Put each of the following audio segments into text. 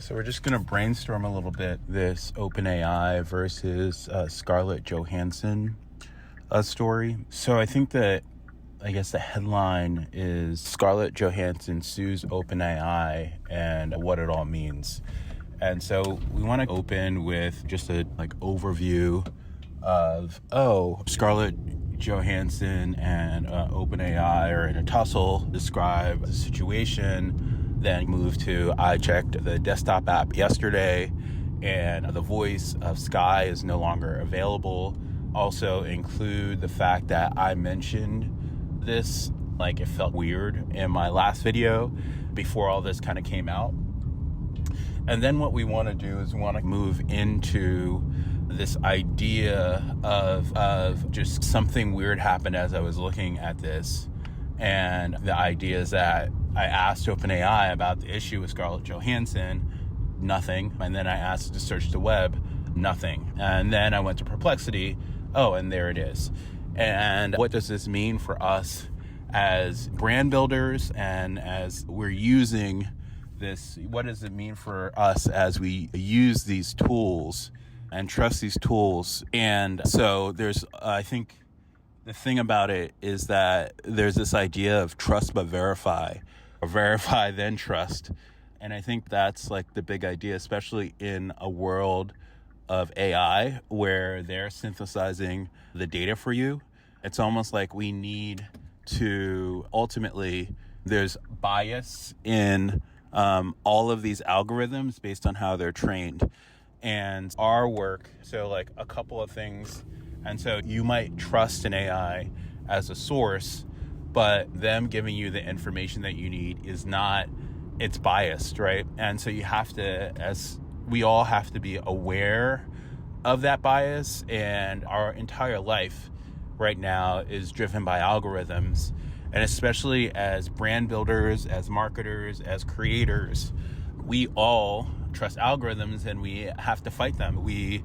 So we're just going to brainstorm a little bit this OpenAI versus Scarlett Johannson story. So I think that, I guess the headline is Scarlett Johannson sues OpenAI and what it all means. And so we want to open with just a overview of, Scarlett Johannson and OpenAI are in a tussle, describe the situation. Then move to, I checked the desktop app yesterday and the voice of Sky is no longer available. Also include the fact that I mentioned this, it felt weird in my last video before all this kind of came out. And then what we want to do is we want to move into this idea of just something weird happened as I was looking at this. And the idea is that I asked OpenAI about the issue with Scarlett Johannson, nothing. And then I asked to search the web, nothing. And then I went to Perplexity, and there it is. And what does this mean for us as brand builders and as we're using this? What does it mean for us as we use these tools and trust these tools? And so I think the thing about it is that there's this idea of trust but verify, or verify then trust. And I think that's the big idea, especially in a world of AI where they're synthesizing the data for you. It's almost like we need to ultimately, there's bias in all of these algorithms based on how they're trained. And our work, so a couple of things. And so you might trust an AI as a source, but them giving you the information that you need is not, it's biased, right? And so you have to, we all have to be aware of that bias. And our entire life right now is driven by algorithms. And especially as brand builders, as marketers, as creators, we all trust algorithms and we have to fight them. We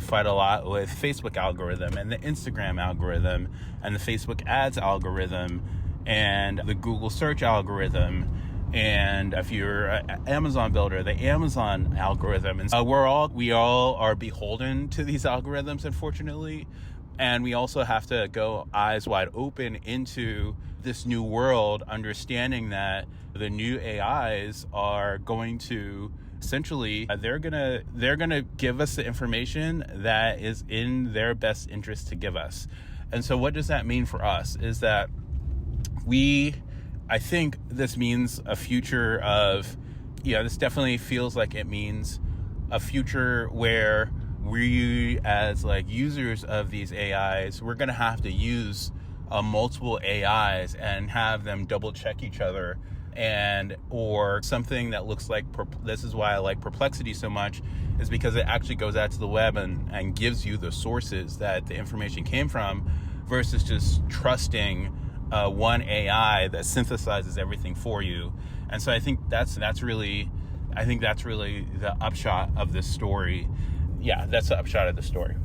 fight a lot with Facebook algorithm and the Instagram algorithm and the Facebook ads algorithm and the Google search algorithm. And if you're an Amazon builder, the Amazon algorithm. And so we all are beholden to these algorithms, unfortunately. And we also have to go eyes wide open into this new world, understanding that the new AIs are going to essentially, they're gonna give us the information that is in their best interest to give us. And so what does that mean for us is that I think this means a future of, this definitely feels like it means a future where we as users of these AIs, we're gonna have to use multiple AIs and have them double check each other. Or something that looks like, this is why I like Perplexity so much, is because it actually goes out to the web and gives you the sources that the information came from versus just trusting one AI that synthesizes everything for you. And so I think that's really the upshot of this story. Yeah, that's the upshot of the story.